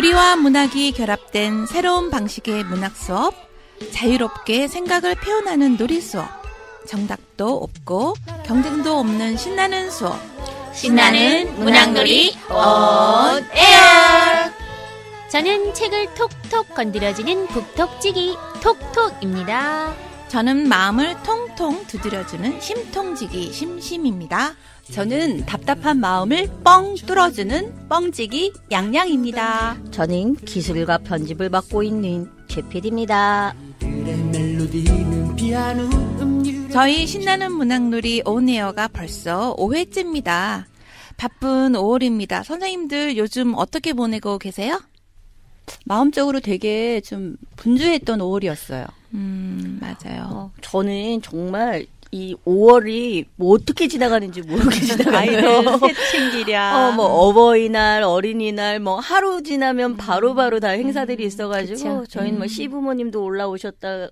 놀이와 문학이 결합된 새로운 방식의 문학 수업, 자유롭게 생각을 표현하는 놀이 수업, 정답도 없고 경쟁도 없는 신나는 수업, 신나는 문학놀이 온 에어. 저는 책을 톡톡 건드려주는 북톡지기 톡톡입니다. 저는 마음을 통통 두드려주는 심통지기 심심입니다. 저는 답답한 마음을 뻥 뚫어주는 뻥지기 양양입니다. 저는 기술과 편집을 맡고 있는 최PD입니다. 저희 신나는 문학놀이 온에어가 벌써 5회째입니다. 바쁜 5월입니다. 선생님들 요즘 어떻게 보내고 계세요? 마음적으로 되게 좀 분주했던 5월이었어요. 맞아요. 저는 정말 이 5월이 뭐 어떻게 지나가는지 모르게 지나가요. 아이들 새 챙기랴. 뭐 어버이날, 어린이날, 뭐 하루 지나면 바로바로 다 행사들이 있어가지고 그쵸. 저희는 뭐 시부모님도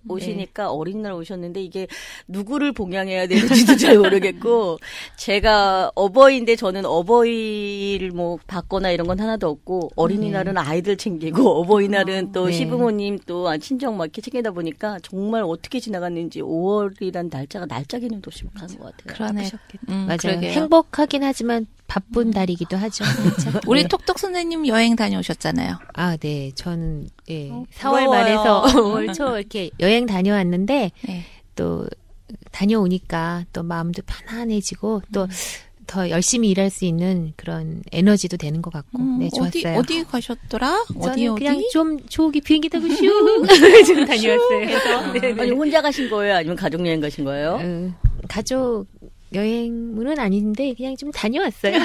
오시니까 네. 어린이날 오셨는데 이게 누구를 봉양해야 되는지도 잘 모르겠고 제가 어버이인데 저는 어버이를 뭐 받거나 이런 건 하나도 없고 어린이날은 아이들 챙기고 어버이날은 또 네. 시부모님 또 친정 막 이렇게 챙기다 보니까 정말 어떻게 지나갔는지 5월이란 날짜 개념도 없이 못 하는 것 같아요. 그러네. 맞아요. 그러게요. 행복하긴 하지만 바쁜 달이기도 하죠. 그렇죠? 우리 톡톡 선생님 여행 다녀오셨잖아요. 아, 네. 저는 4월 부러워요. 말에서 5월 초 이렇게 여행 다녀왔는데 네. 또 다녀오니까 또 마음도 편안해지고 또 더 열심히 일할 수 있는 그런 에너지도 되는 것 같고 네, 좋았어요. 어디 가셨더라? 저는 어디? 그냥 좀 조기 비행기 타고 슉 좀 다녀왔어요. 네, 아니 혼자 가신 거예요? 아니면 가족 여행 가신 거예요? 가족 여행은 아닌데 그냥 좀 다녀왔어요.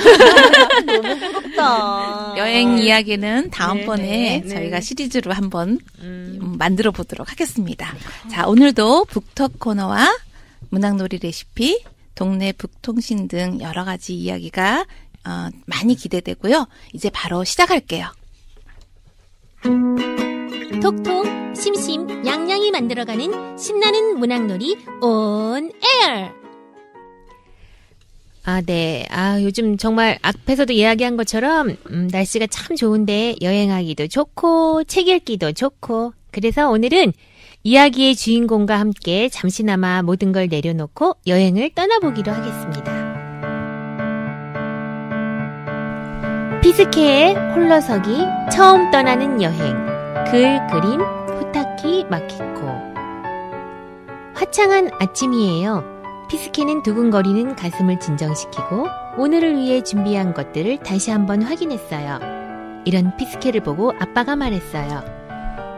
너무 부럽다. 여행 이야기는 다음번에 네. 저희가 시리즈로 한번 만들어 보도록 하겠습니다. 자, 오늘도 북톡 코너와 문학놀이 레시피, 동네 북통신 등 여러 가지 이야기가 많이 기대되고요. 이제 바로 시작할게요. 톡톡 심심 양양이 만들어가는 신나는 문학놀이 온 에어. 아, 네. 요즘 정말 앞에서도 이야기한 것처럼 날씨가 참 좋은데 여행하기도 좋고 책 읽기도 좋고 그래서 오늘은 이야기의 주인공과 함께 잠시나마 모든 걸 내려놓고 여행을 떠나보기로 하겠습니다. 피스케의 홀로서기 처음 떠나는 여행 글 그림 후타키 마키코. 화창한 아침이에요. 피스케는 두근거리는 가슴을 진정시키고 오늘을 위해 준비한 것들을 다시 한번 확인했어요. 이런 피스케를 보고 아빠가 말했어요.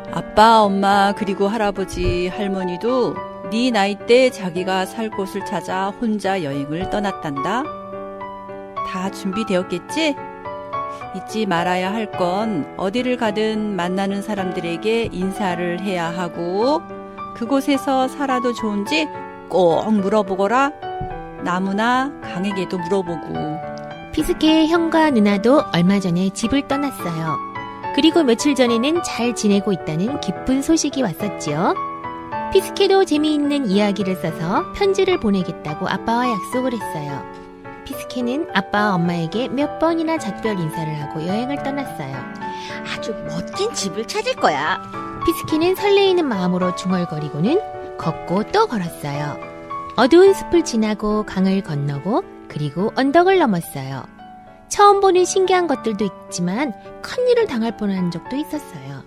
아빠, 엄마, 그리고 할아버지, 할머니도 네 나이 때 자기가 살 곳을 찾아 혼자 여행을 떠났단다. 다 준비되었겠지? 잊지 말아야 할 건 어디를 가든 만나는 사람들에게 인사를 해야 하고 그곳에서 살아도 좋은지 꼭 물어보거라. 나무나 강에게도 물어보고. 피스케의 형과 누나도 얼마 전에 집을 떠났어요. 그리고 며칠 전에는 잘 지내고 있다는 기쁜 소식이 왔었지요. 피스케도 재미있는 이야기를 써서 편지를 보내겠다고 아빠와 약속을 했어요. 피스케는 아빠와 엄마에게 몇 번이나 작별 인사를 하고 여행을 떠났어요. 아주 멋진 집을 찾을 거야. 피스케는 설레이는 마음으로 중얼거리고는 걷고 또 걸었어요. 어두운 숲을 지나고 강을 건너고 그리고 언덕을 넘었어요. 처음 보는 신기한 것들도 있지만 큰일을 당할 뻔한 적도 있었어요.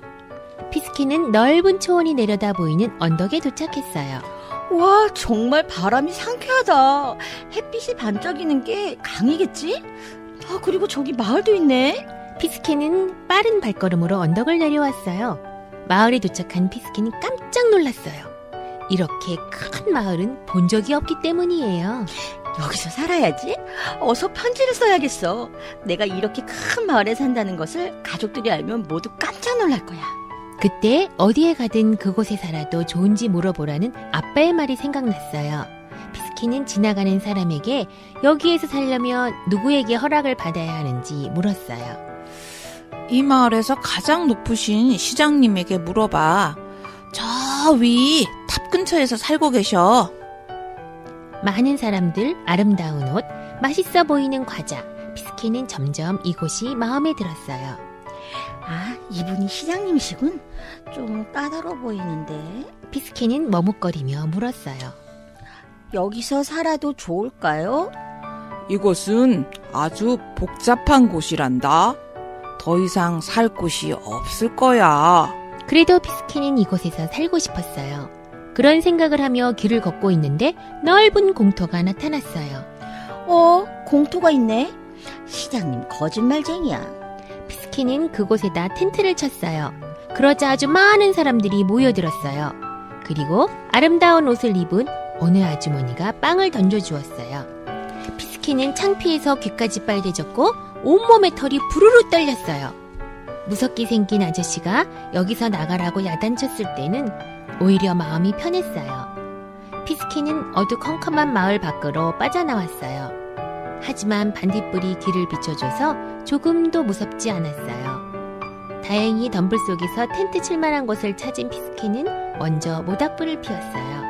피스케는 넓은 초원이 내려다 보이는 언덕에 도착했어요. 와, 정말 바람이 상쾌하다. 햇빛이 반짝이는 게 강이겠지? 그리고 저기 마을도 있네. 피스케는 빠른 발걸음으로 언덕을 내려왔어요. 마을에 도착한 피스케는 깜짝 놀랐어요. 이렇게 큰 마을은 본 적이 없기 때문이에요. 여기서 살아야지. 어서 편지를 써야겠어. 내가 이렇게 큰 마을에 산다는 것을 가족들이 알면 모두 깜짝 놀랄 거야. 그때 어디에 가든 그곳에 살아도 좋은지 물어보라는 아빠의 말이 생각났어요. 피스케는 지나가는 사람에게 여기에서 살려면 누구에게 허락을 받아야 하는지 물었어요. 이 마을에서 가장 높으신 시장님에게 물어봐. 저 위 탑 근처에서 살고 계셔. 많은 사람들, 아름다운 옷, 맛있어 보이는 과자. 피스케는 점점 이곳이 마음에 들었어요. 아, 이분이 시장님이시군. 좀 까다로워 보이는데. 피스케는 머뭇거리며 물었어요. 여기서 살아도 좋을까요? 이곳은 아주 복잡한 곳이란다. 더 이상 살 곳이 없을 거야. 그래도 피스케는 이곳에서 살고 싶었어요. 그런 생각을 하며 길을 걷고 있는데 넓은 공터가 나타났어요. 공터가 있네. 시장님 거짓말쟁이야. 피스케는 그곳에다 텐트를 쳤어요. 그러자 아주 많은 사람들이 모여들었어요. 그리고 아름다운 옷을 입은 어느 아주머니가 빵을 던져주었어요. 피스케는 창피해서 귀까지 빨개졌고 온몸에 털이 부르르 떨렸어요. 무섭게 생긴 아저씨가 여기서 나가라고 야단쳤을 때는 오히려 마음이 편했어요. 피스케는 어두컴컴한 마을 밖으로 빠져나왔어요. 하지만 반딧불이 길을 비춰줘서 조금도 무섭지 않았어요. 다행히 덤불 속에서 텐트 칠만한 곳을 찾은 피스케는 먼저 모닥불을 피웠어요.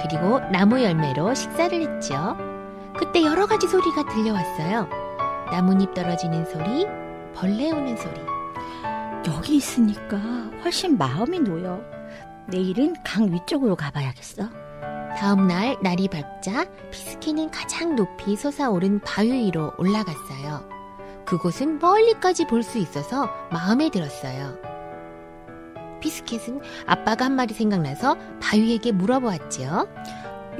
그리고 나무 열매로 식사를 했죠. 그때 여러 가지 소리가 들려왔어요. 나뭇잎 떨어지는 소리, 벌레 우는 소리. 여기 있으니까 훨씬 마음이 놓여. 내일은 강 위쪽으로 가봐야겠어. 다음날 날이 밝자 피스케는 가장 높이 솟아오른 바위 위로 올라갔어요. 그곳은 멀리까지 볼 수 있어서 마음에 들었어요. 피스켓은 아빠가 한 말이 생각나서 바위에게 물어보았지요.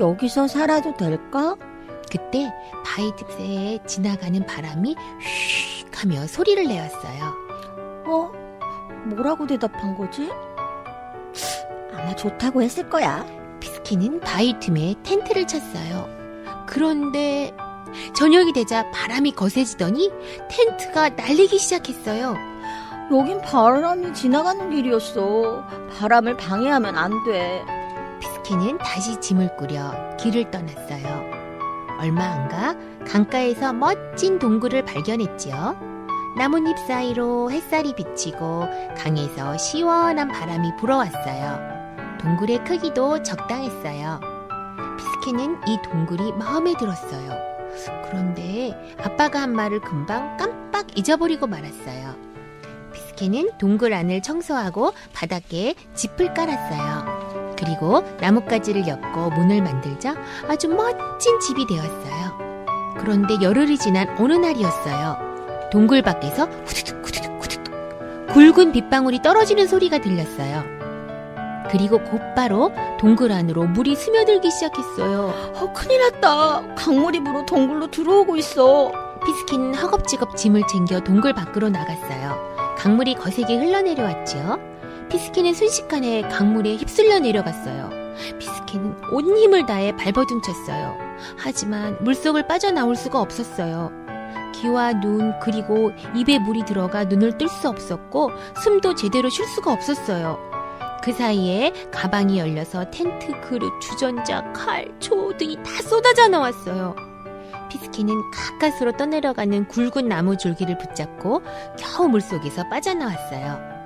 여기서 살아도 될까? 그때 바위 틈새에 지나가는 바람이 휘익 하며 소리를 내었어요. 뭐라고 대답한 거지? 아마 좋다고 했을 거야. 피스케는 바위 틈에 텐트를 쳤어요. 그런데 저녁이 되자 바람이 거세지더니 텐트가 날리기 시작했어요. 여긴 바람이 지나가는 길이었어. 바람을 방해하면 안 돼. 피스케는 다시 짐을 꾸려 길을 떠났어요. 얼마 안 가 강가에서 멋진 동굴을 발견했지요. 나뭇잎 사이로 햇살이 비치고 강에서 시원한 바람이 불어왔어요. 동굴의 크기도 적당했어요. 피스케는 이 동굴이 마음에 들었어요. 그런데 아빠가 한 말을 금방 깜빡 잊어버리고 말았어요. 피스케는 동굴 안을 청소하고 바닥에 짚을 깔았어요. 그리고 나뭇가지를 엮고 문을 만들자 아주 멋진 집이 되었어요. 그런데 열흘이 지난 어느 날이었어요. 동굴 밖에서 후두둑 후두둑 후두둑 굵은 빗방울이 떨어지는 소리가 들렸어요. 그리고 곧바로 동굴 안으로 물이 스며들기 시작했어요. 큰일 났다. 강물이 동굴로 들어오고 있어. 피스케는 허겁지겁 짐을 챙겨 동굴 밖으로 나갔어요. 강물이 거세게 흘러내려왔지요. 피스케는 순식간에 강물에 휩쓸려 내려갔어요. 피스케는 온 힘을 다해 발버둥쳤어요. 하지만 물속을 빠져나올 수가 없었어요. 귀와 눈 그리고 입에 물이 들어가 눈을 뜰 수 없었고 숨도 제대로 쉴 수가 없었어요. 그 사이에 가방이 열려서 텐트, 그릇, 주전자, 칼, 초 등이 다 쏟아져 나왔어요. 피스케는 가까스로 떠내려가는 굵은 나무 줄기를 붙잡고 겨우 물속에서 빠져나왔어요.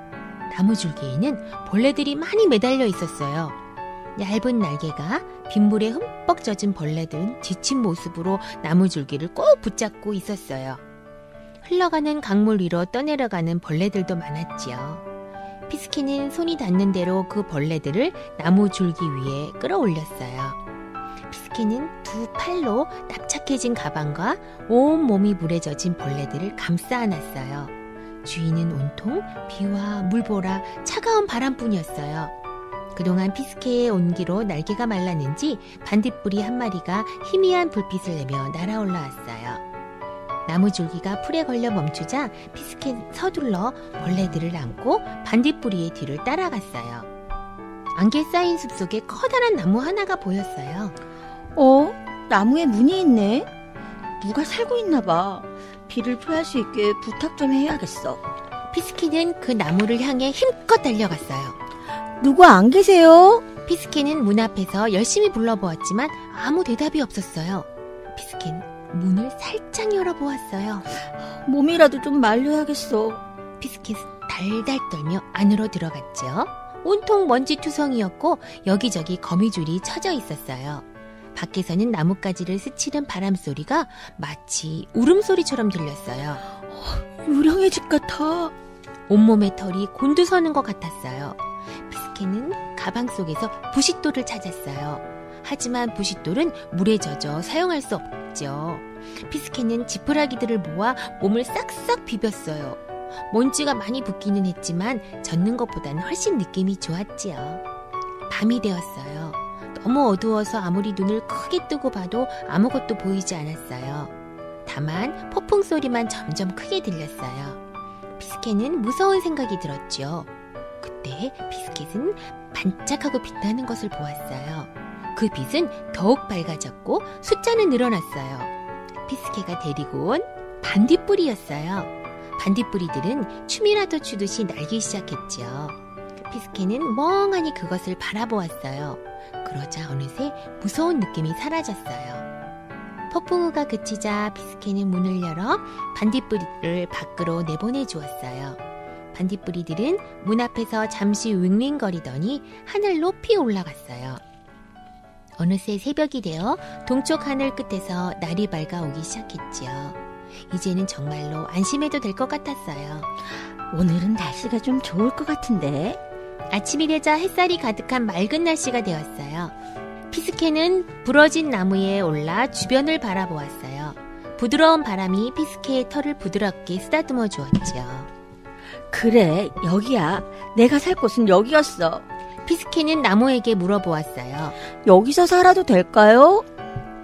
나무 줄기에는 벌레들이 많이 매달려 있었어요. 얇은 날개가 빗물에 흠뻑 젖은 벌레들은 지친 모습으로 나무 줄기를 꼭 붙잡고 있었어요. 흘러가는 강물 위로 떠내려가는 벌레들도 많았지요. 피스케는 손이 닿는 대로 그 벌레들을 나무 줄기 위에 끌어올렸어요. 피스케는 두 팔로 납작해진 가방과 온 몸이 물에 젖은 벌레들을 감싸 안았어요. 주위는 온통 비와 물보라 차가운 바람뿐이었어요. 그동안 피스케의 온기로 날개가 말랐는지 반딧불이 한 마리가 희미한 불빛을 내며 날아올라왔어요. 나무 줄기가 풀에 걸려 멈추자 피스케 서둘러 벌레들을 안고 반딧불이의 뒤를 따라갔어요. 안개 쌓인 숲속에 커다란 나무 하나가 보였어요. 나무에 문이 있네. 누가 살고 있나 봐. 비를 피할 수 있게 부탁 좀 해야겠어. 피스케는 그 나무를 향해 힘껏 달려갔어요. 누구 안 계세요? 피스케는 문 앞에서 열심히 불러보았지만 아무 대답이 없었어요. 피스케는 문을 살짝 열어보았어요. 몸이라도 좀 말려야겠어. 피스켓은 달달 떨며 안으로 들어갔죠. 온통 먼지 투성이었고 여기저기 거미줄이 쳐져 있었어요. 밖에서는 나뭇가지를 스치는 바람소리가 마치 울음소리처럼 들렸어요. 유령의 집 같아. 온몸에 털이 곤두서는 것 같았어요. 피스케는 가방 속에서 부싯돌을 찾았어요. 하지만 부싯돌은 물에 젖어 사용할 수 없죠. 피스케는 지푸라기들을 모아 몸을 싹싹 비볐어요. 먼지가 많이 붙기는 했지만 젖는 것보다는 훨씬 느낌이 좋았지요. 밤이 되었어요. 너무 어두워서 아무리 눈을 크게 뜨고 봐도 아무것도 보이지 않았어요. 다만 폭풍 소리만 점점 크게 들렸어요. 피스켓은 무서운 생각이 들었죠. 그때 피스켓은 반짝하고 빛나는 것을 보았어요. 그 빛은 더욱 밝아졌고 숫자는 늘어났어요. 피스켓가 데리고 온 반딧불이였어요. 반딧불이들은 춤이라도 추듯이 날기 시작했죠. 피스켓은 멍하니 그것을 바라보았어요. 그러자 어느새 무서운 느낌이 사라졌어요. 폭풍우가 그치자 피스켓은 문을 열어 반딧불이를 밖으로 내보내주었어요. 반딧불이들은 문 앞에서 잠시 윙윙거리더니 하늘 높이 올라갔어요. 어느새 새벽이 되어 동쪽 하늘 끝에서 날이 밝아오기 시작했지요. 이제는 정말로 안심해도 될 것 같았어요. 오늘은 날씨가 좀 좋을 것 같은데. 아침이 되자 햇살이 가득한 맑은 날씨가 되었어요. 피스케는 부러진 나무에 올라 주변을 바라보았어요. 부드러운 바람이 피스케의 털을 부드럽게 쓰다듬어 주었지요. 그래, 여기야. 내가 살 곳은 여기였어. 피스케는 나무에게 물어보았어요. 여기서 살아도 될까요?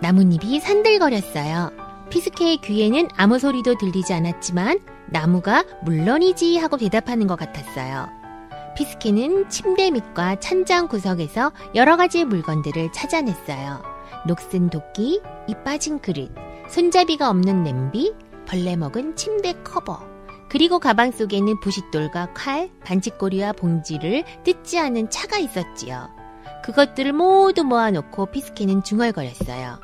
나뭇잎이 산들거렸어요. 피스케의 귀에는 아무 소리도 들리지 않았지만 나무가 물론이지 하고 대답하는 것 같았어요. 피스케는 침대 밑과 찬장 구석에서 여러 가지 물건들을 찾아냈어요. 녹슨 도끼, 이 빠진 그릇, 손잡이가 없는 냄비, 벌레 먹은 침대 커버, 그리고 가방 속에는 부싯돌과 칼, 반지꼬리와 봉지를 뜯지 않은 차가 있었지요. 그것들을 모두 모아놓고 피스케는 중얼거렸어요.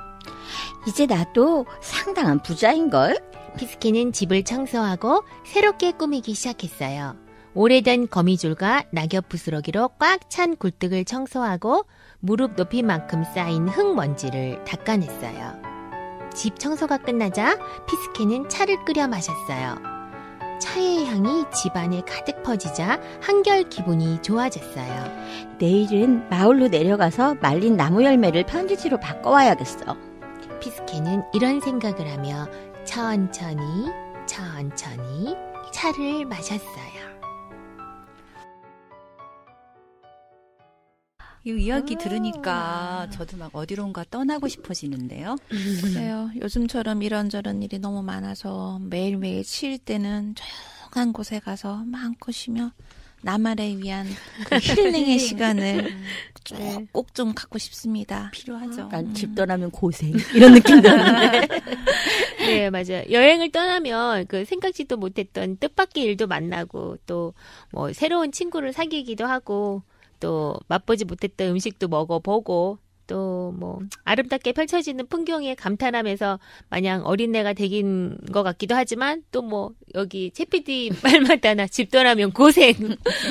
이제 나도 상당한 부자인걸? 피스케는 집을 청소하고 새롭게 꾸미기 시작했어요. 오래된 거미줄과 낙엽 부스러기로 꽉 찬 굴뚝을 청소하고 무릎 높이만큼 쌓인 흙먼지를 닦아냈어요. 집 청소가 끝나자 피스케는 차를 끓여 마셨어요. 차의 향이 집안에 가득 퍼지자 한결 기분이 좋아졌어요. 내일은 마을로 내려가서 말린 나무 열매를 편지지로 바꿔와야겠어. 피스케는 이런 생각을 하며 천천히 차를 마셨어요. 이 이야기 들으니까 저도 막 어디론가 떠나고 싶어지는데요. 그래요. 요즘처럼 이런저런 일이 너무 많아서 매일매일 쉴 때는 조용한 곳에 가서 마음껏 쉬며 나만을 위한 그 힐링의 시간을 꼭 좀 갖고 싶습니다. 필요하죠. 난 집 떠나면 고생 이런 느낌 드는데. 네, 맞아요. 여행을 떠나면 그 생각지도 못했던 뜻밖의 일도 만나고 또 뭐 새로운 친구를 사귀기도 하고 또 맛보지 못했던 음식도 먹어보고 또 뭐 아름답게 펼쳐지는 풍경에 감탄하면서 마냥 어린애가 되긴 것 같기도 하지만 또 뭐 여기 채 PD 말마다나 집 떠나면 고생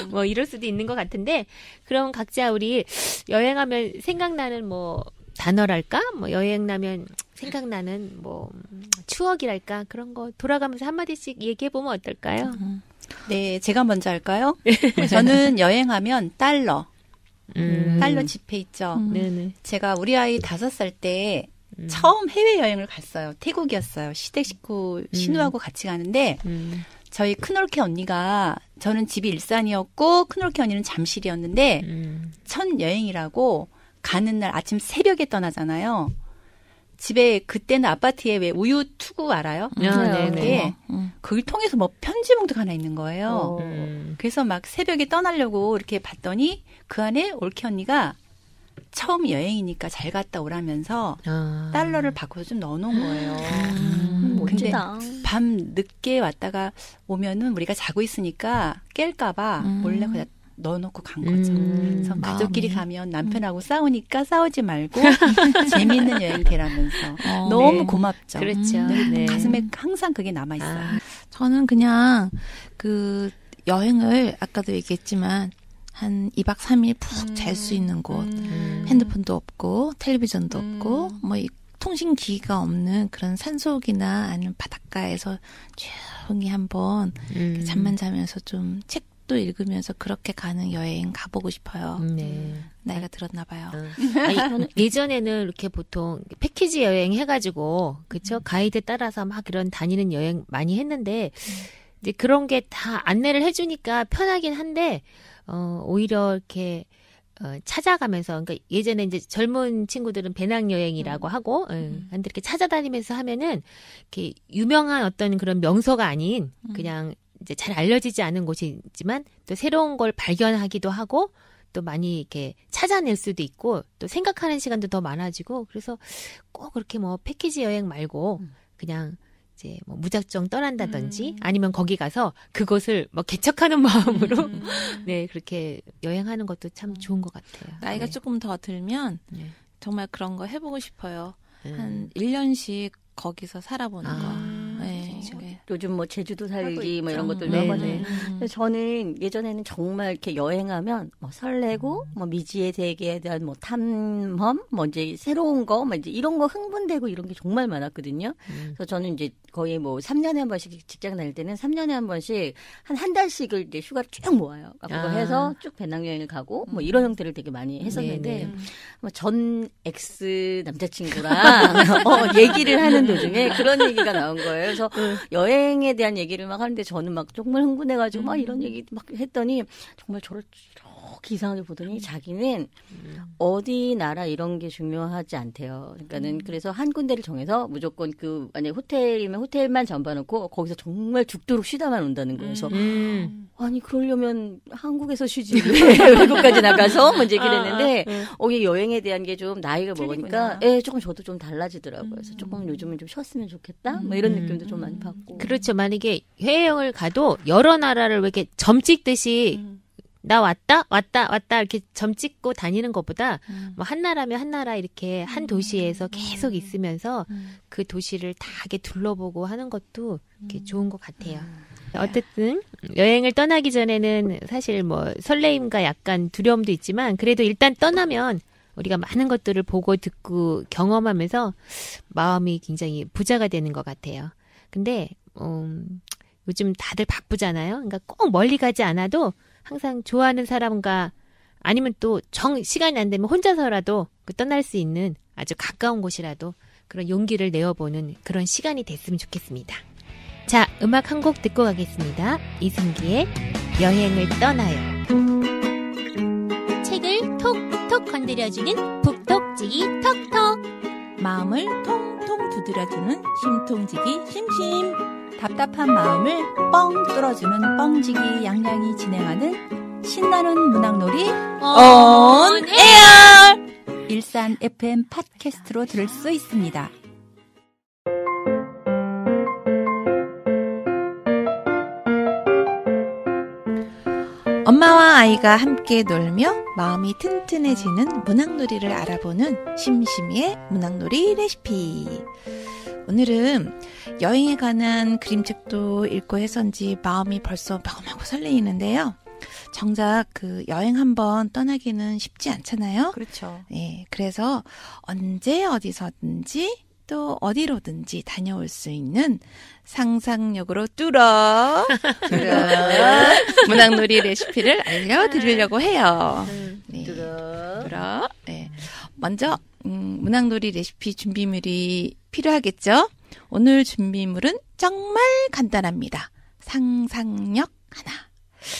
뭐 이럴 수도 있는 것 같은데 그럼 각자 우리 여행하면 생각나는 뭐 단어랄까 뭐 여행 나면 생각나는 뭐 추억이랄까 그런 거 돌아가면서 한마디씩 얘기해보면 어떨까요? 네, 제가 먼저 할까요? 저는 여행하면 달러 지폐 있죠. 네네. 제가 우리 아이 5살 때 처음 해외여행을 갔어요. 태국이었어요. 시댁 식구 신우하고 같이 가는데 저희 큰올케 언니가 저는 집이 일산이었고 큰올케 언니는 잠실이었는데 첫 여행이라고 가는 날 아침 새벽에 떠나잖아요. 집에 그때는 아파트에 왜 우유 투구 알아요? 네네. 그걸 통해서 뭐 편지 봉투가 하나 있는 거예요. 그래서 막 새벽에 떠나려고 이렇게 봤더니 그 안에 올케 언니가 처음 여행이니까 잘 갔다 오라면서 달러를 바꿔서 좀 넣어놓은 거예요. 근데 멋지다. 밤 늦게 왔다가 오면은 우리가 자고 있으니까 깰까봐 몰래 그냥 넣어놓고 간 거죠. 그래서 가족끼리 가면 남편하고 싸우니까 싸우지 말고 재미있는 여행 되라면서 너무 네. 고맙죠. 그렇죠. 네. 가슴에 항상 그게 남아있어요. 저는 그냥 그 여행을 아까도 얘기했지만 한 2박 3일 푹 잘 수 있는 곳, 핸드폰도 없고 텔레비전도 없고 뭐 통신 기기가 없는 그런 산속이나 아니면 바닷가에서 조용히 한번 잠만 자면서 좀 책도 읽으면서 그렇게 가는 여행 가보고 싶어요. 네. 나이가 들었나 봐요. 아니, 예전에는 이렇게 보통 패키지 여행 해가지고 그쵸? 가이드 따라서 막 이런 다니는 여행 많이 했는데 이제 그런 게 다 안내를 해주니까 편하긴 한데 오히려 이렇게 찾아가면서 그러니까 예전에 이제 젊은 친구들은 배낭여행이라고 하고 근데 이렇게 찾아다니면서 하면은 이렇게 유명한 어떤 그런 명소가 아닌 그냥 이제 잘 알려지지 않은 곳이지만 또 새로운 걸 발견하기도 하고 또 많이 이렇게 찾아낼 수도 있고 또 생각하는 시간도 더 많아지고 그래서 꼭 그렇게 뭐 패키지 여행 말고 그냥 이제 뭐 무작정 떠난다든지 아니면 거기 가서 그곳을 뭐 개척하는 마음으로 네 그렇게 여행하는 것도 참 좋은 것 같아요. 나이가 네. 조금 더 들면 네. 정말 그런 거 해보고 싶어요. 한 1년씩 거기서 살아보는 거. 네. 네. 요즘 뭐 제주도 살기 뭐 이런 것들도 네, 하거든요. 네. 근데 저는 예전에는 정말 이렇게 여행하면 뭐 설레고 뭐 미지의 세계에 대한 뭐 탐험 뭐 이제 새로운 거 뭐 이제 이런 거 흥분되고 이런 게 정말 많았거든요. 그래서 저는 이제 거의 뭐 3년에 한 번씩 직장 다닐 때는 3년에 한 번씩 한 달씩을 이제 휴가를 쭉 모아요. 그러니까 그거 해서 쭉 배낭여행을 가고 뭐 이런 형태를 되게 많이 했었는데 뭐 전 엑스 남자친구랑 얘기를 하는 도중에 그런 얘기가 나온 거예요. 그래서 여행에 대한 얘기를 막 하는데 저는 막 정말 흥분해가지고 막 이런 얘기 막 했더니 정말 저를 이렇게 이상하게 보더니 자기는 어디 나라 이런 게 중요하지 않대요. 그러니까는 그래서 한 군데를 정해서 무조건 그 만약 호텔이면 호텔만 잡아놓고 거기서 정말 죽도록 쉬다만 온다는 거예요. 그래서 아니 그러려면 한국에서 쉬지 왜 외국까지 나가서 먼저 얘기를 했는데 이게 여행에 대한 게 좀 나이가 먹으니까 조금 저도 좀 달라지더라고요. 그래서 조금 요즘은 좀 쉬었으면 좋겠다 뭐 이런 느낌도 좀 많이 받고. 그렇죠. 만약에 해외여행을 가도 여러 나라를 왜 이렇게 점 찍듯이 나 왔다 이렇게 점 찍고 다니는 것보다 뭐 한 나라면 한 나라 이렇게 한 도시에서 계속 있으면서 그 도시를 다 이렇게 둘러보고 하는 것도 이렇게 좋은 것 같아요. 어쨌든 여행을 떠나기 전에는 사실 뭐 설레임과 약간 두려움도 있지만 그래도 일단 떠나면 우리가 많은 것들을 보고 듣고 경험하면서 마음이 굉장히 부자가 되는 것 같아요. 근데 요즘 다들 바쁘잖아요. 그러니까 꼭 멀리 가지 않아도 항상 좋아하는 사람과 아니면 또 시간이 안 되면 혼자서라도 떠날 수 있는 아주 가까운 곳이라도 그런 용기를 내어보는 그런 시간이 됐으면 좋겠습니다. 자, 음악 한 곡 듣고 가겠습니다. 이승기의 여행을 떠나요. 책을 톡톡 건드려주는 북톡지기 톡톡. 마음을 통통 두드려주는 심통지기 심심. 답답한 마음을 뻥 뚫어주는 뻥지기 양양이 진행하는 신나는 문학놀이 온 에어. 일산 FM 팟캐스트로 들을 수 있습니다. 엄마와 아이가 함께 놀며 마음이 튼튼해지는 문학놀이를 알아보는 심심이의 문학놀이 레시피. 오늘은 여행에 관한 그림책도 읽고 해서인지 마음이 벌써 마구마구 설레이는데요. 정작 그 여행 한번 떠나기는 쉽지 않잖아요. 그렇죠. 네, 그래서 언제 어디서든지 또 어디로든지 다녀올 수 있는 상상력으로 뚫어 문학놀이 레시피를 알려드리려고 해요. 네. 뚫어. 네. 먼저 문학놀이 레시피 준비물이 필요하겠죠? 오늘 준비물은 정말 간단합니다. 상상력 하나.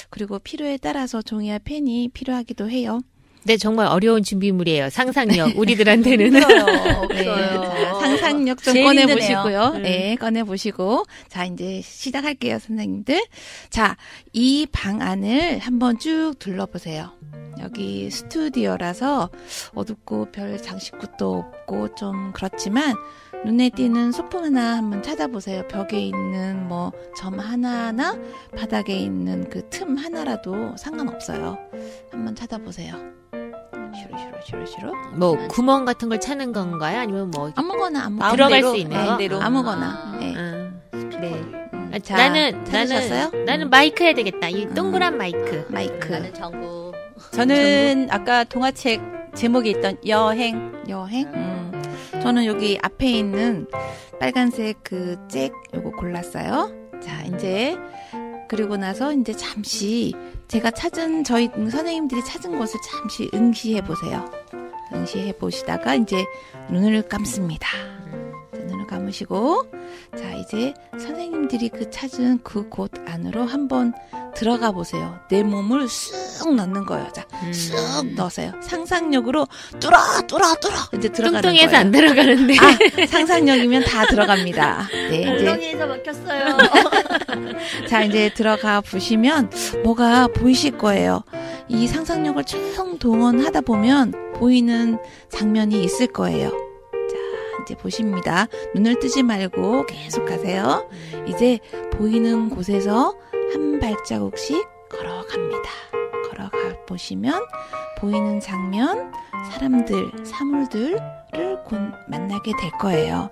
그리고 필요에 따라서 종이와 펜이 필요하기도 해요. 네, 정말 어려운 준비물이에요. 상상력. 우리들한테는. 네, 자, 상상력 좀 꺼내보시고요. 네, 꺼내보시고. 자, 이제 시작할게요, 선생님들. 자, 이 방 안을 한번 쭉 둘러보세요. 여기 스튜디오라서 어둡고 별 장식구도 없고 좀 그렇지만 눈에 띄는 소품 하나 한번 찾아보세요. 벽에 있는 뭐 점 하나하나 바닥에 있는 그 틈 하나라도 상관없어요. 한번 찾아보세요. 슈르. 뭐 구멍 같은 걸 찾는 건가요? 아니면 뭐 아무거나 들어갈 수 있는 거? 마음대로 아무거나. 네. 네. 자, 나는 마이크 해야 되겠다. 이 동그란 마이크. 나는 전구. 저는 아까 동화책 제목에 있던 여행. 여행? 저는 여기 앞에 있는 빨간색 그 잭 요거 골랐어요. 자, 이제 그리고 나서 이제 잠시 제가 찾은 저희 선생님들이 찾은 곳을 잠시 응시해 보세요. 응시해 보시다가 이제 눈을 감습니다. 자, 눈을 감으시고 자, 이제 선생님들이 그 찾은 그 곳 안으로 한번 들어가 보세요. 내 몸을 쑥 넣는 거예요. 자, 쑥 넣으세요. 상상력으로 뚫어 이제 들어가는 뚱뚱해서 거예요. 안 들어가는데. 아, 상상력이면 다 들어갑니다. 네, 이제 엉덩이에서 막혔어요. 자, 이제 들어가 보시면 뭐가 보이실 거예요. 이 상상력을 총 동원하다 보면 보이는 장면이 있을 거예요. 자, 이제 보십니다. 눈을 뜨지 말고 계속 가세요. 이제 보이는 곳에서 한 발자국씩 걸어갑니다. 걸어가 보시면 보이는 장면, 사람들, 사물들을 곧 만나게 될 거예요.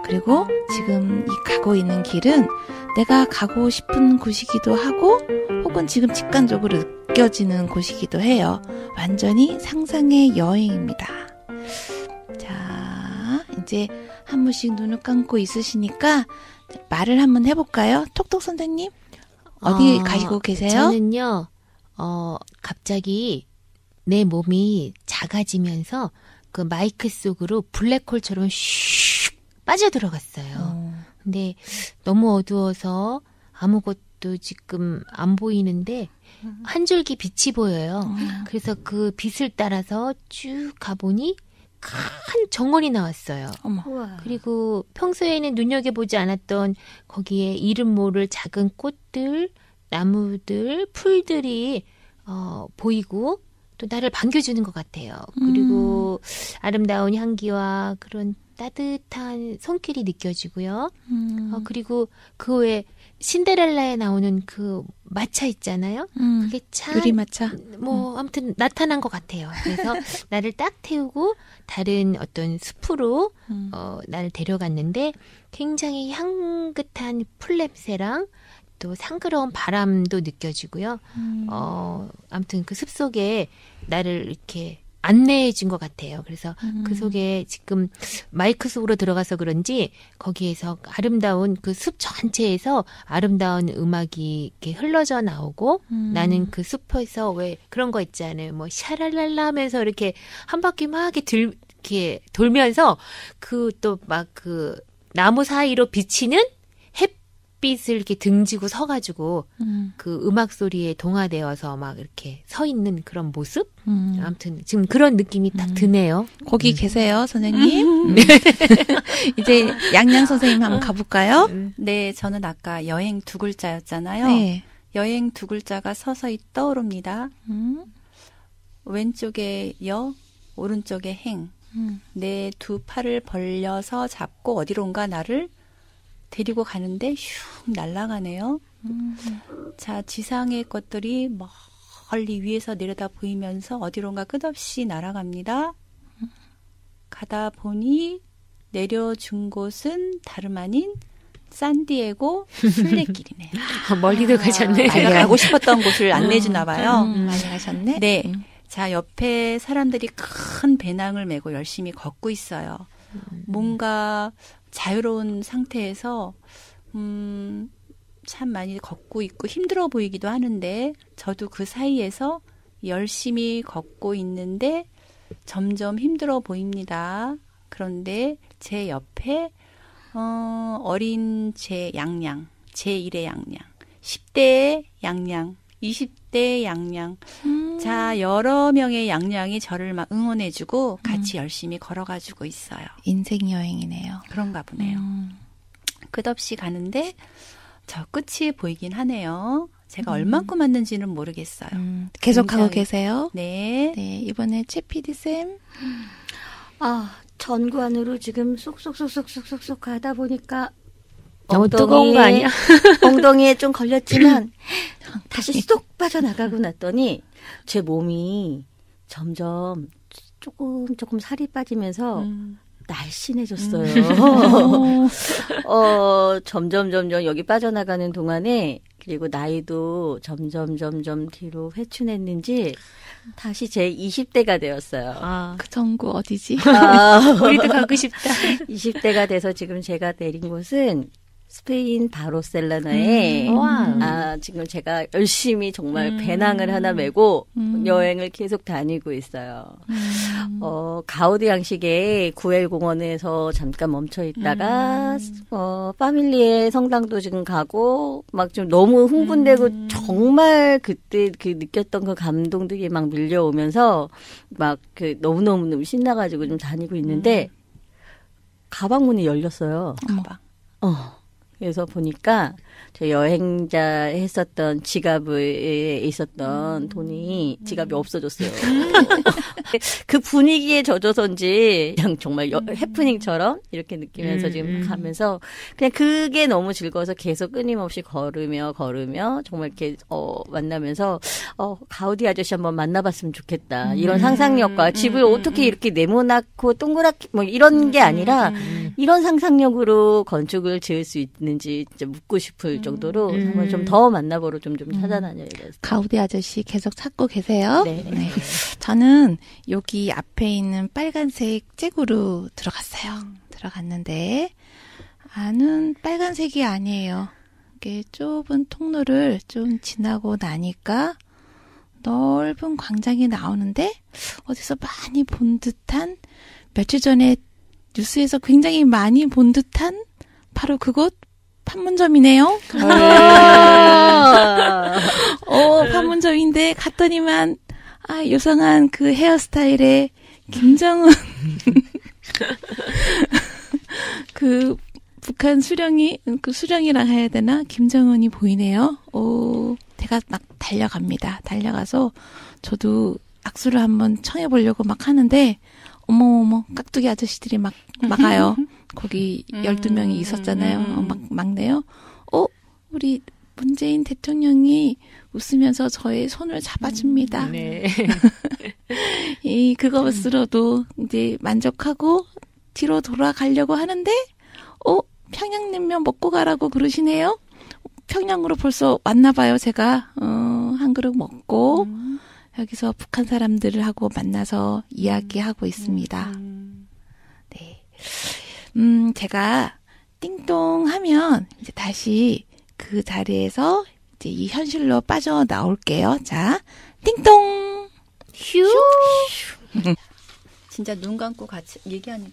그리고 지금 이 가고 있는 길은 내가 가고 싶은 곳이기도 하고 혹은 지금 직관적으로 느껴지는 곳이기도 해요. 완전히 상상의 여행입니다. 자, 이제 한 분씩 눈을 감고 있으시니까 말을 한번 해볼까요? 톡톡 선생님 어디 가시고 계세요? 저는요, 갑자기 내 몸이 작아지면서 그 마이크 속으로 블랙홀처럼 슉 빠져들어갔어요. 근데 너무 어두워서 아무것도 지금 안 보이는데 한 줄기 빛이 보여요. 그래서 그 빛을 따라서 쭉 가보니 큰 정원이 나왔어요. 어머. 우와. 그리고 평소에는 눈여겨보지 않았던 거기에 이름 모를 작은 꽃들, 나무들, 풀들이 보이고 또 나를 반겨주는 것 같아요. 그리고 아름다운 향기와 그런 따뜻한 손길이 느껴지고요. 그리고 그 외에 신데렐라에 나오는 그 마차 있잖아요. 그게 참 유리마차. 아무튼 나타난 것 같아요. 그래서 나를 딱 태우고 다른 어떤 숲으로 나를 데려갔는데 굉장히 향긋한 풀냄새랑 또 상그러운 바람도 느껴지고요. 아무튼 그 숲속에 나를 이렇게 안내해 준 것 같아요. 그래서 그 속에 지금 마이크 속으로 들어가서 그런지 거기에서 아름다운 그 숲 전체에서 아름다운 음악이 이렇게 흘러져 나오고 나는 그 숲에서 왜 그런 거 있잖아요. 뭐 샤랄랄라 하면서 이렇게 한 바퀴 막 이렇게 돌면서 그 또 막 그 나무 사이로 비치는 햇빛을 이렇게 등지고 서가지고 그 음악 소리에 동화되어서 막 이렇게 서 있는 그런 모습? 아무튼 지금 그런 느낌이 딱 드네요. 거기 계세요, 선생님. 이제 양양 선생님 한번 가볼까요? 네, 저는 아까 여행 두 글자였잖아요. 네. 여행 두 글자가 서서히 떠오릅니다. 왼쪽에 여, 오른쪽에 행. 내 두 팔을 벌려서 잡고 어디론가 나를 데리고 가는데 슉 날아가네요. 자, 지상의 것들이 멀리 위에서 내려다 보이면서 어디론가 끝없이 날아갑니다. 가다 보니 내려준 곳은 다름 아닌 산디에고 순례길이네요. 멀리도 가셨네. 제가 가고 싶었던 곳을 안내해주나 봐요. 많이 가셨네. 네. 자, 옆에 사람들이 큰 배낭을 메고 열심히 걷고 있어요. 뭔가 자유로운 상태에서 참 많이 걷고 있고 힘들어 보이기도 하는데 저도 그 사이에서 열심히 걷고 있는데 점점 힘들어 보입니다. 그런데 제 옆에 어린 제 양양, 제1의 양양, 10대의 양양, 20대의 양양. 자, 여러 명의 양양이 저를 막 응원해주고 같이 열심히 걸어가지고 있어요. 인생 여행이네요. 그런가 보네요. 끝없이 가는데 저 끝이 보이긴 하네요. 제가 얼만큼 왔는지는 모르겠어요. 계속 가고 굉장히- 계세요? 네. 네, 이번에 최 PD쌤. 아, 전관으로 지금 쏙쏙쏙쏙쏙쏙 가다 보니까 너무 뜨거운 거 아니야? 엉덩이에 좀 걸렸지만 다시 쏙 빠져나가고 났더니 제 몸이 점점 조금 살이 빠지면서 날씬해졌어요. 점점 여기 빠져나가는 동안에 그리고 나이도 점점 뒤로 회춘했는지 다시 제 20대가 되었어요. 아, 그 전구 어디지? 우리도 가고 싶다. 20대가 돼서 지금 제가 내린 곳은 스페인 바르셀로나에 와. 지금 제가 열심히 정말 배낭을 하나 메고 여행을 계속 다니고 있어요. 가우디 양식의 구엘공원에서 잠깐 멈춰 있다가 파밀리의 성당도 지금 가고 막 좀 너무 흥분되고 정말 그때 그 느꼈던 그 감동들이 막 밀려오면서 막 그 너무너무 신나가지고 좀 다니고 있는데 가방 문이 열렸어요. 그래서 보니까 저 여행자 했었던 지갑에 있었던 돈이 지갑이 없어졌어요. 그 분위기에 젖어서인지 그냥 정말 해프닝처럼 이렇게 느끼면서 지금 가면서 그냥 그게 너무 즐거워서 계속 끊임없이 걸으며 정말 이렇게 만나면서 가우디 아저씨 한번 만나봤으면 좋겠다. 이런 상상력과 집을 어떻게 이렇게 네모나고 동그랗게 뭐 이런 게 아니라 이런 상상력으로 건축을 지을 수 있는지 진짜 묻고 싶을 정도로 한번 좀 더 만나보러 좀 찾아다녀야 돼요. 가우디 아저씨 계속 찾고 계세요? 네. 저는 여기 앞에 있는 빨간색 잭으로 들어갔는데 안은 빨간색이 아니에요. 이게 좁은 통로를 좀 지나고 나니까 넓은 광장이 나오는데 어디서 많이 본 듯한 며칠 전에 뉴스에서 굉장히 많이 본 듯한 바로 그곳 판문점이네요. 판문점인데 갔더니만 요상한 그 헤어스타일에 김정은 그 북한 수령이라 해야 되나? 김정은이 보이네요. 제가 막 달려가서 저도 악수를 한번 청해보려고 막 하는데 어머 깍두기 아저씨들이 막 막아요. 거기 12명이 있었잖아요. 막네요. 우리 문재인 대통령이 웃으면서 저의 손을 잡아줍니다. 네. 그것으로도 이제 만족하고 뒤로 돌아가려고 하는데, 평양냉면 먹고 가라고 그러시네요. 평양으로 벌써 왔나봐요, 제가. 한 그릇 먹고, 여기서 북한 사람들하고 만나서 이야기하고 있습니다. 네. 제가 띵동 하면 이제 다시 그 자리에서 이제 이 현실로 빠져나올게요. 자, 띵동! 휴! 진짜 눈 감고 같이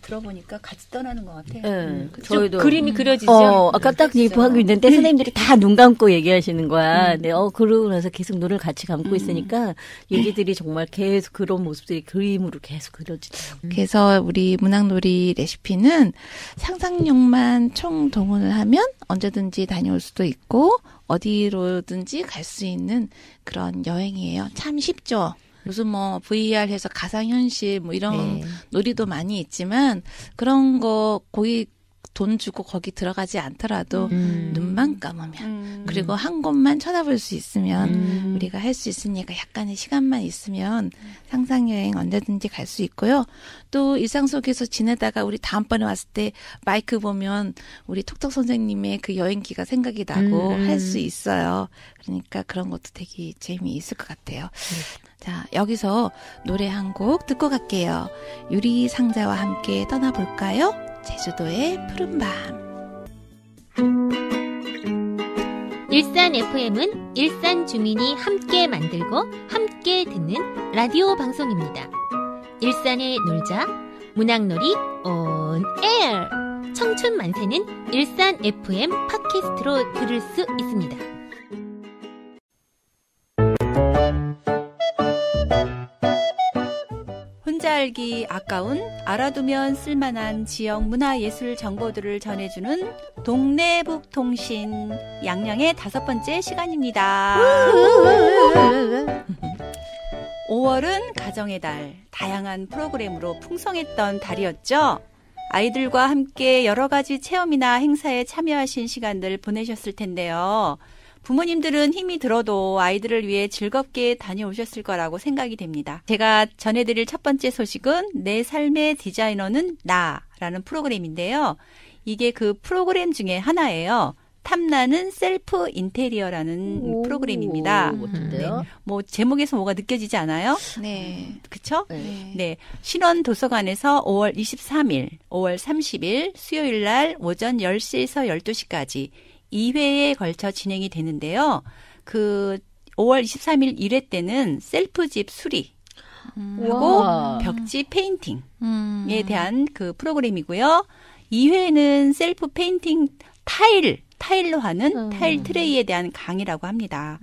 들어보니까 같이 떠나는 것 같아요. 저희도 그림이 그려지죠. 아까 딱 얘기하고 있는데 선생님들이 다 눈 감고 얘기하시는 거야. 네, 그러고 나서 계속 눈을 같이 감고 있으니까 얘기들이 정말 계속 그런 모습들이 그림으로 계속 그려지더라고요. 그래서 우리 문학놀이 레시피는 상상력만 총동원을 하면 언제든지 다녀올 수도 있고 어디로든지 갈 수 있는 그런 여행이에요. 참 쉽죠? 요즘 VR 해서 가상현실 이런 놀이도 많이 있지만 그런 거 거기 돈 주고 거기 들어가지 않더라도 눈만 감으면 그리고 한 곳만 쳐다볼 수 있으면 우리가 할 수 있으니까 약간의 시간만 있으면 상상여행 언제든지 갈 수 있고요. 또 일상 속에서 지내다가 우리 다음번에 왔을 때 마이크 보면 우리 톡톡 선생님의 그 여행기가 생각이 나고 할 수 있어요. 그러니까 그런 것도 되게 재미있을 것 같아요. 자, 여기서 노래 한 곡 듣고 갈게요. 유리상자와 함께 떠나볼까요? 제주도의 푸른밤. 일산 FM은 일산 주민이 함께 만들고 함께 듣는 라디오 방송입니다. 일산에 놀자, 문학놀이 온 에어. 청춘 만세는 일산 FM 팟캐스트로 들을 수 있습니다. 혼자 알기 아까운 알아두면 쓸만한 지역 문화예술 정보들을 전해주는 동네 북통신 양양의 5번째 시간입니다. 5월은 가정의 달, 다양한 프로그램으로 풍성했던 달이었죠. 아이들과 함께 여러 가지 체험이나 행사에 참여하신 시간들 보내셨을 텐데요. 부모님들은 힘이 들어도 아이들을 위해 즐겁게 다녀오셨을 거라고 생각이 됩니다. 제가 전해드릴 첫 번째 소식은 내 삶의 디자이너는 나라는 프로그램인데요. 이게 그 프로그램 중에 하나예요. 탐나는 셀프 인테리어라는 프로그램입니다. 멋진데요? 뭐 제목에서 뭐가 느껴지지 않아요? 네. 그쵸? 네. 네. 신원 도서관에서 5월 23일, 5월 30일 수요일 날 오전 10시에서 12시까지 2회에 걸쳐 진행이 되는데요. 그 5월 23일 1회 때는 셀프집 수리 하고 우와. 벽지 페인팅에 대한 그 프로그램이고요. 2회는 셀프 페인팅 타일로 하는 타일 트레이에 대한 강의라고 합니다.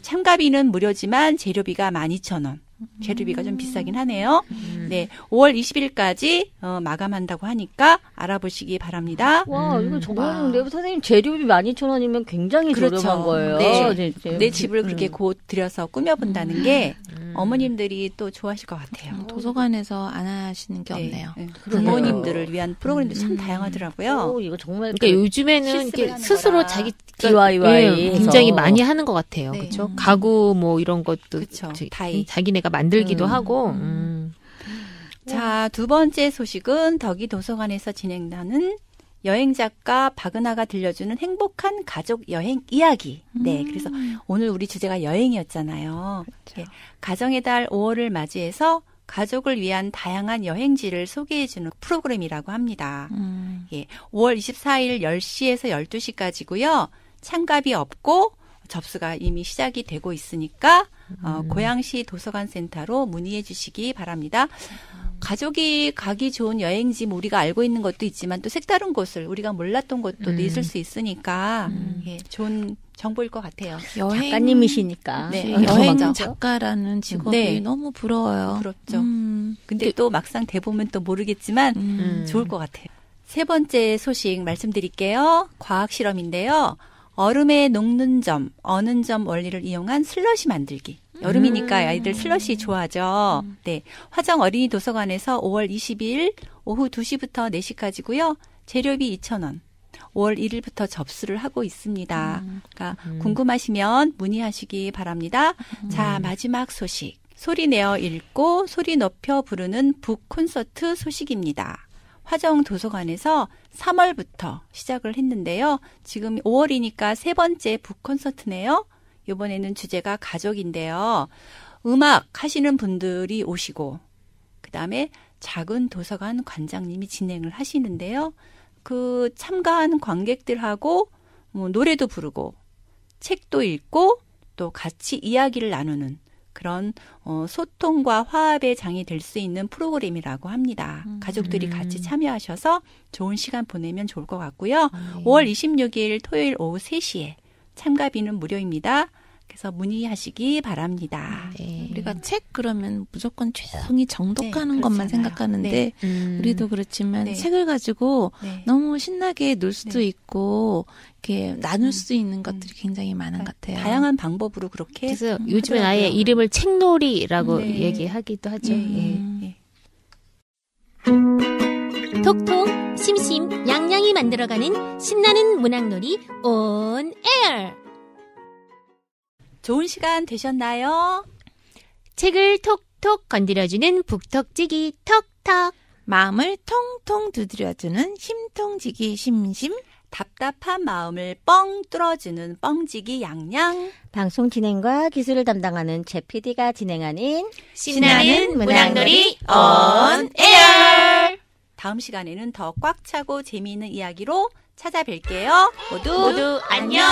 참가비는 무료지만 재료비가 12,000원. 재료비가 좀 비싸긴 하네요. 네, 5월 20일까지 마감한다고 하니까 알아보시기 바랍니다. 와, 이거 정말 근데 선생님 재료비 12,000원이면 굉장히 그렇죠. 저렴한 거예요. 네. 내 집을 그렇게 곧 들여서 꾸며본다는 게 어머님들이 또 좋아하실 것 같아요. 도서관에서 안 하시는 게 없네요. 네. 부모님들을 위한 프로그램도 참 다양하더라고요. 오, 이거 정말 그러니까 요즘에는 실습을 이렇게 하는 스스로 거라. 자기 DIY 해서. 굉장히 많이 하는 것 같아요. 네. 그렇죠? 가구 뭐 이런 것도 그쵸. 다이. 자기네가 만들기도 하고. 자, 두 번째 소식은 덕이 도서관에서 진행하는 여행 작가 박은하가 들려주는 행복한 가족 여행 이야기. 네, 그래서 오늘 우리 주제가 여행이었잖아요. 예, 가정의 달 5월을 맞이해서 가족을 위한 다양한 여행지를 소개해주는 프로그램이라고 합니다. 예, 5월 24일 10시에서 12시까지고요. 참가비 없고 접수가 이미 시작이 되고 있으니까 고양시 도서관 센터로 문의해 주시기 바랍니다. 가족이 가기 좋은 여행지 뭐 우리가 알고 있는 것도 있지만 또 색다른 곳을 우리가 몰랐던 곳도 있을 수 있으니까 예, 좋은 정보일 것 같아요. 여행 작가님이시니까. 네, 여행 맞아. 작가라는 직업이 네. 너무 부러워요. 부럽죠. 근데 또 막상 대보면 또 모르겠지만 좋을 것 같아요. 세 번째 소식 말씀드릴게요. 과학 실험인데요. 얼음에 녹는 점, 어는 점 원리를 이용한 슬러시 만들기. 여름이니까 아이들 슬러시 좋아하죠. 네. 화정 어린이 도서관에서 5월 22일 오후 2시부터 4시까지고요. 재료비 2,000원. 5월 1일부터 접수를 하고 있습니다. 그러니까 궁금하시면 문의하시기 바랍니다. 자, 마지막 소식. 소리 내어 읽고 소리 높여 부르는 북 콘서트 소식입니다. 화정 도서관에서 3월부터 시작을 했는데요. 지금 5월이니까 세 번째 북 콘서트네요. 이번에는 주제가 가족인데요. 음악 하시는 분들이 오시고 그다음에 작은 도서관 관장님이 진행을 하시는데요. 그 참가한 관객들하고 뭐 노래도 부르고 책도 읽고 또 같이 이야기를 나누는 그런 소통과 화합의 장이 될 수 있는 프로그램이라고 합니다. 가족들이 같이 참여하셔서 좋은 시간 보내면 좋을 것 같고요. 5월 26일 토요일 오후 3시에 참가비는 무료입니다. 그래서 문의하시기 바랍니다. 네. 우리가 책 그러면 무조건 조용히 정독하는 네, 것만 그렇잖아요. 생각하는데 우리도 그렇지만 네. 책을 가지고 네. 너무 신나게 놀 수도 네. 있고 이렇게 나눌 수 있는 것들이 굉장히 많은 것 같아요. 다양한 방법으로 그렇게 그래서 요즘엔 아예 이름을 책놀이라고 네. 얘기하기도 하죠. 예. 예. 톡톡 심심 양양이 만들어가는 신나는 문학놀이 온 에어. 좋은 시간 되셨나요? 책을 톡톡 건드려주는 북톡지기 톡톡. 마음을 통통 두드려주는 심통지기 심심. 답답한 마음을 뻥 뚫어주는 뻥지기 양양. 방송 진행과 기술을 담당하는 제 PD가 진행하는 신나는 문학놀이 온 에어. 다음 시간에는 더 꽉 차고 재미있는 이야기로 찾아뵐게요. 모두 모두 안녕.